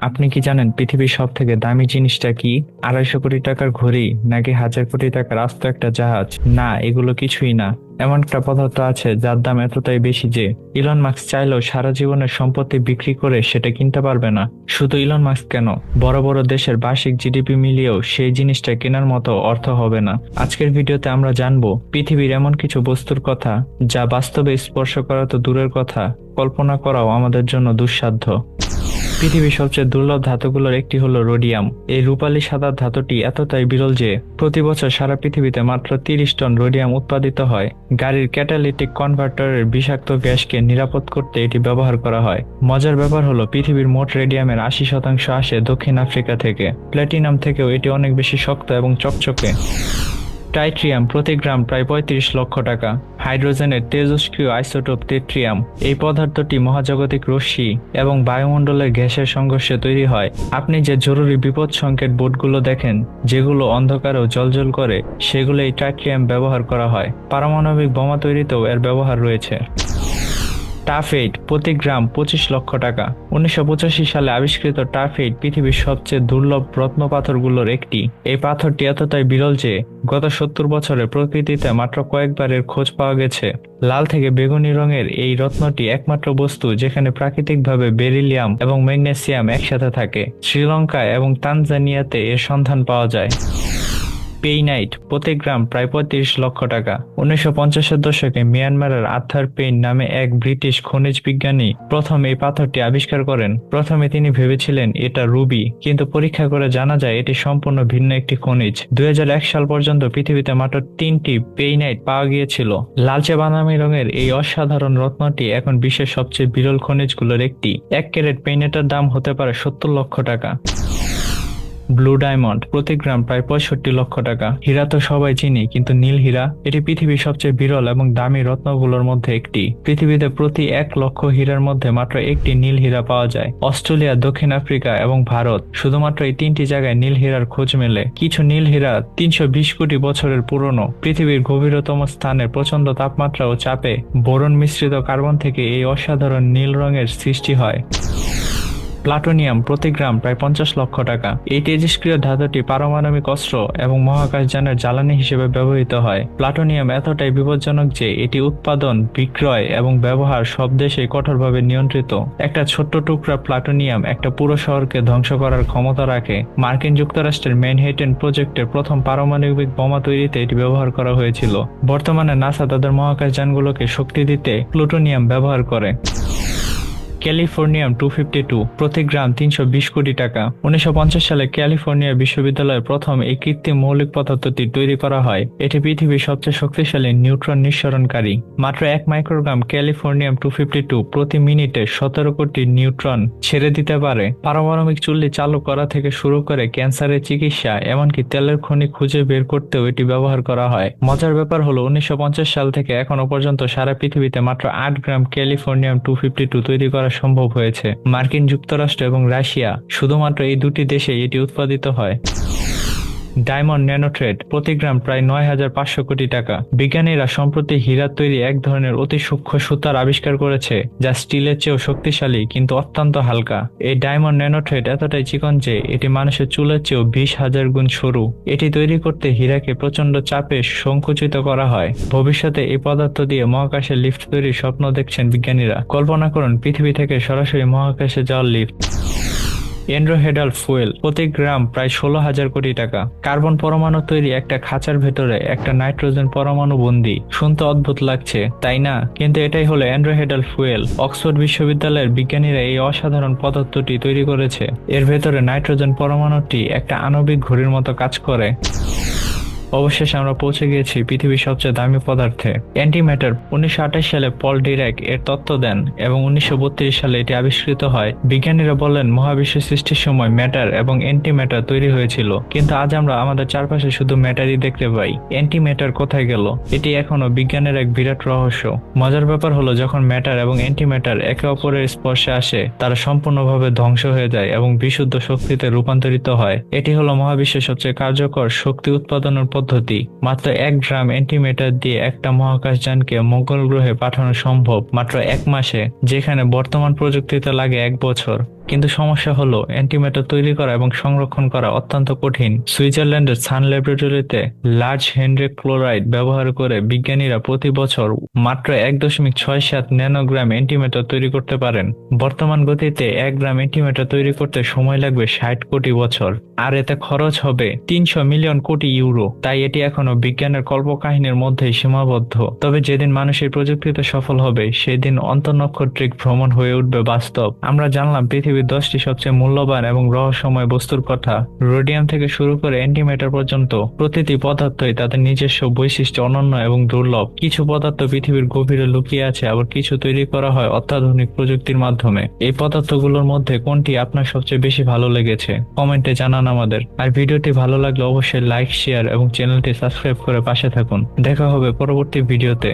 আপনি কি জানেন পৃথিবীর সব থেকে দামি জিনিসটা কি? 250 কোটি টাকার ঘড়ি নাকি 1000 কোটি টাকার আস্ত একটা জাহাজ? না, এগুলো কিছুই না। এমন একটা পদার্থ আছে যার দাম এতটাই বেশি যে ইলন মাস্ক চাইলেও সারা জীবনের সম্পত্তি বিক্রি করে সেটা কিনতে পারবে না। শুধু ইলন মাস্ক কেন, বড় বড় দেশের বার্ষিক জিডিপি মিলিয়েও সেই জিনিসটা কেনার মতো অর্থ হবে না। আজকের ভিডিওতে আমরা জানবো পৃথিবীর এমন কিছু বস্তুর কথা যা বাস্তবে স্পর্শ করা তো দূরের কথা, কল্পনা করাও আমাদের জন্য দুঃসাধ্য। পৃথিবীর সবচেয়ে দুর্লভ ধাতুগুলোর একটি হলো রোডিয়াম। এই রূপালী সাদা ধাতুটি এতটাই বিরল যে প্রতি বছর সারা পৃথিবীতে মাত্র 30 টন রোডিয়াম উৎপাদিত হয়। গাড়ির ক্যাটালিটিক কনভার্টারের বিষাক্ত গ্যাসকে নিরাপদ করতে এটি ব্যবহার করা হয়। মজার ব্যাপার হলো পৃথিবীর মোট রেডিয়ামের 80% আসে দক্ষিণ আফ্রিকা থেকে। প্ল্যাটিনাম থেকেও এটি অনেক বেশি শক্ত এবং চকচকে। টাইট্রিয়াম প্রতি গ্রাম প্রায় 35 লক্ষ টাকা। হাইড্রোজেনের তেজস্ক্রিয় আইসোটোপ টেট্রিয়াম। এই পদার্থটি মহাজাগতিক রশ্মি এবং বায়ুমণ্ডলের গ্যাসের সংঘর্ষে তৈরি হয়। আপনি যে জরুরি বিপদ সংকেত বোর্ডগুলো দেখেন, যেগুলো অন্ধকারেও জ্বলজ্বল করে, সেগুলো এই টাইট্রিয়াম ব্যবহার করা হয়। পারমাণবিক বোমা তৈরিতেও এর ব্যবহার রয়েছে। টাফেইট প্রতি গ্রাম 25 লক্ষ টাকা। 1985 সালে আবিষ্কৃত টাফেইট পৃথিবীর সবচেয়ে দুর্লভ রত্ন পাথরগুলোর একটি। এই পাথরটি এতটাই বিরল যে গত 70 বছরে প্রকৃতিতে মাত্র কয়েকবার এর খোঁজ পাওয়া গেছে। লাল থেকে বেগুনি রঙের এই রত্নটি একমাত্র বস্তু যেখানে প্রাকৃতিকভাবে বেরিলিয়াম এবং ম্যাগনেসিয়াম একসাথে থাকে। শ্রীলঙ্কা এবং তানজানিয়াতে এর সন্ধান পাওয়া যায়। পেইনাইট প্রতি গ্রাম প্রায় 35 লক্ষ টাকা। 1950-এর দশকে মিয়ানমারের আর্থার পেইন নামে এক ব্রিটিশ খনিজ বিজ্ঞানী প্রথম এই পাথরটি আবিষ্কার করেন। প্রথমে তিনি ভেবেছিলেন এটা রুবি, কিন্তু পরীক্ষা করে জানা যায় এটি সম্পূর্ণ ভিন্ন একটি খনিজ। 2001 সাল পর্যন্ত পৃথিবীতে মাত্র 3টি পেইনাইট পাওয়া গিয়েছিল। লালচে বাদামি রঙের এই অসাধারণ রত্নটি এখন বিশ্বের সবচেয়ে বিরল খনিজগুলোর একটি। 1 ক্যারেট পেইনাইটের দাম হতে পারে 70 লক্ষ টাকা। ব্লু ডায়মন্ড প্রতি গ্রাম প্রায় 65 লক্ষ টাকা। হীরা তো সবাই চিনি, কিন্তু নীল হীরা এটি পৃথিবীর সবচেয়ে বিরল এবং দামি রত্নগুলোর মধ্যে একটি। পৃথিবীতে প্রতি 1 লক্ষ হীরার মধ্যে মাত্র একটি নীল হীরা পাওয়া যায়। অস্ট্রেলিয়া, দক্ষিণ আফ্রিকা এবং ভারত, শুধুমাত্র এই 3টি জায়গায় নীল হীরার খোঁজ মেলে। কিছু নীল হীরা 320 কোটি বছরের পুরনো। পৃথিবীর গভীরতম স্থানে প্রচন্ড তাপমাত্রা ও চাপে বোরন মিশ্রিত কার্বন থেকে এই অসাধারণ নীল রঙের সৃষ্টি হয়। প্লাটোনিয়াম প্রতি গ্রাম প্রায় 50 লক্ষ টাকা। এই তেজস্ক্রিয় ধাতুটি পারমাণবিক অস্ত্র এবং মহাকাশযানের জ্বালানি হিসেবে ব্যবহৃত হয়। প্লাটোনিয়াম এতটাই বিপজ্জনক যে এটি উৎপাদন, বিক্রয় এবং ব্যবহার সব দেশেই কঠোরভাবে নিয়ন্ত্রিত। একটা ছোট্ট টুকরা প্লাটোনিয়াম একটা পুরো শহরকে ধ্বংস করার ক্ষমতা রাখে। মার্কিন যুক্তরাষ্ট্রের ম্যানহেটন প্রজেক্টের প্রথম পারমাণবিক বোমা তৈরিতে এটি ব্যবহার করা হয়েছিল। বর্তমানে নাসা তাদের মহাকাশযানগুলোকে শক্তি দিতে প্লুটোনিয়াম ব্যবহার করে। ক্যালিফোর্নিয়াম 252 প্রতি গ্রাম 320 কোটি টাকা। 1950 সালে ক্যালিফোর্নিয়া বিশ্ববিদ্যালয়ে প্রথম এই কৃত্রিম মৌলিক পদার্থটি তৈরি করা হয়। এটি পৃথিবীর সবচেয়ে শক্তিশালী নিউট্রন নিঃসরণকারী। মাত্র 1 মাইক্রোগ্রাম ক্যালিফোর্নিয়াম 252 প্রতি মিনিটে 17 কোটি নিউট্রন ছেড়ে দিতে পারে। পারমাণবিক চুল্লি চালু করা থেকে শুরু করে ক্যান্সারের চিকিৎসা, এমনকি তেলের খনি খুঁজে বের করতেও এটি ব্যবহার করা হয়। মজার ব্যাপার হলো 1950 সাল থেকে এখনো পর্যন্ত সারা পৃথিবীতে মাত্র 8 গ্রাম ক্যালিফোর্নিয়াম 252 তৈরি করা সম্ভব হয়েছে। মার্কিন যুক্তরাষ্ট্র এবং রাশিয়া, শুধুমাত্র এই দুটি দেশে এটি উৎপাদিত হয়। ডায়মন্ড ন্যানোথ্রেড প্রতি গ্রাম প্রায় 9,500 কোটি টাকা। বিজ্ঞানীরা সম্প্রতি হীরার তৈরি এক ধরনের অতি সূক্ষ্ম সুতার আবিষ্কার করেছে যা স্টিলের চেয়েও শক্তিশালী কিন্তু অত্যন্ত হালকা। এই ডায়মন্ড ন্যানোথ্রেড এতটাই চিকন যে এটি মানুষের চুলের চেয়েও 20,000 গুণ সরু। এটি তৈরি করতে হীরাকে প্রচন্ড চাপে সংকুচিত করা হয়। ভবিষ্যতে এই পদার্থ দিয়ে মহাকাশে লিফট তৈরির স্বপ্ন দেখছেন বিজ্ঞানীরা। কল্পনা করুন পৃথিবী থেকে সরাসরি মহাকাশে যাওয়ার লিফট। এন্ড্রোহেডাল ফুয়েল প্রতি গ্রাম প্রায় 16,000 কোটি টাকা। কার্বন পরমাণু তৈরি একটা খাঁচার ভেতরে একটা নাইট্রোজেন পরমাণু বন্দী। শুনতে অদ্ভুত লাগছে, তাই না? কিন্তু এটাই হলো এন্ড্রোহেডাল ফুয়েল। অক্সফোর্ড বিশ্ববিদ্যালয়ের বিজ্ঞানীরা এই অসাধারণ পদার্থটি তৈরি করেছে। এর ভেতরে নাইট্রোজেন পরমাণুটি একটা আণবিক ঘড়ির মতো কাজ করে। অবশেষে আমরা পৌঁছে গিয়েছি পৃথিবীর সবচেয়ে দামি পদার্থে, অ্যান্টিম্যাটার। 1928 সালে পল ডিরাক এর তত্ত্ব দেন এবং 1932 সালে এটি আবিষ্কৃত হয়। বিজ্ঞানীরা বলেন মহাবিশ্ব সৃষ্টির সময় ম্যাটার এবং অ্যান্টিম্যাটার তৈরি হয়েছিল, কিন্তু আজ আমরা আমাদের চারপাশে শুধু ম্যাটারই দেখতে পাই। অ্যান্টিম্যাটার কোথায় গেল? এটি এখনো বিজ্ঞানের এক বিরাট রহস্য। মজার ব্যাপার হলো যখন ম্যাটার এবং অ্যান্টিম্যাটার একে অপরের স্পর্শে আসে, তারা সম্পূর্ণভাবে ধ্বংস হয়ে যায় এবং বিশুদ্ধ শক্তিতে রূপান্তরিত হয়। এটি হলো মহাবিশ্বের সবচেয়ে কার্যকর শক্তি উৎপাদনের পদ্ধতি। মাত্র 1 গ্রাম অ্যান্টিম্যাটার দিয়ে একটা মহাকাশযানকে মঙ্গল গ্রহে পাঠানো সম্ভব মাত্র 1 মাসে, যেখানে বর্তমান প্রযুক্তিতে লাগে 1 বছর। কিন্তু সমস্যা হলো অ্যান্টিম্যাটার তৈরি করা এবং সংরক্ষণ করা অত্যন্ত কঠিন। সুইজারল্যান্ডের সান ল্যাবরেটরিতে লার্জ হেনরি ক্লোরাইড ব্যবহার করে বিজ্ঞানীরা প্রতি বছর মাত্র 1.67 ন্যানোগ্রাম অ্যান্টিম্যাটার তৈরি করতে পারেন। বর্তমান গতিতে 1 গ্রাম অ্যান্টিম্যাটার তৈরি করতে সময় লাগবে 60 কোটি বছর, আর এতে খরচ হবে 300 মিলিয়ন কোটি ইউরো। তাই এটি এখনো বিজ্ঞানের কল্পকাহিনীর মধ্যেই সীমাবদ্ধ। তবে যেদিন মানুষ এই প্রযুক্তিতে সফল হবে সেদিন অন্তর্নক্ষত্রিক ভ্রমণ হয়ে উঠবে বাস্তব। আমরা জানলাম পৃথিবীর 10টি সবচেয়ে মূল্যবান এবং রহস্যময় বস্তুর কথা। রোডিয়াম থেকে শুরু করে অ্যান্টিম্যাটার পর্যন্ত প্রতিটি পদার্থই তাদের নিজস্ব বৈশিষ্ট্য অনন্য এবং দুর্লভ। কিছু পদার্থ পৃথিবীর গভীরে লুকিয়ে আছে, আবার কিছু তৈরি করা হয় অত্যাধুনিক প্রযুক্তির মাধ্যমে। এই পদার্থগুলোর মধ্যে কোনটি আপনার সবচেয়ে বেশি ভালো লেগেছে কমেন্টে জানান আমাদের। আর ভিডিওটি ভালো লাগলে অবশ্যই লাইক, শেয়ার এবং চ্যানেলটি সাবস্ক্রাইব করে পাশে থাকুন। দেখা হবে পরবর্তী ভিডিওতে।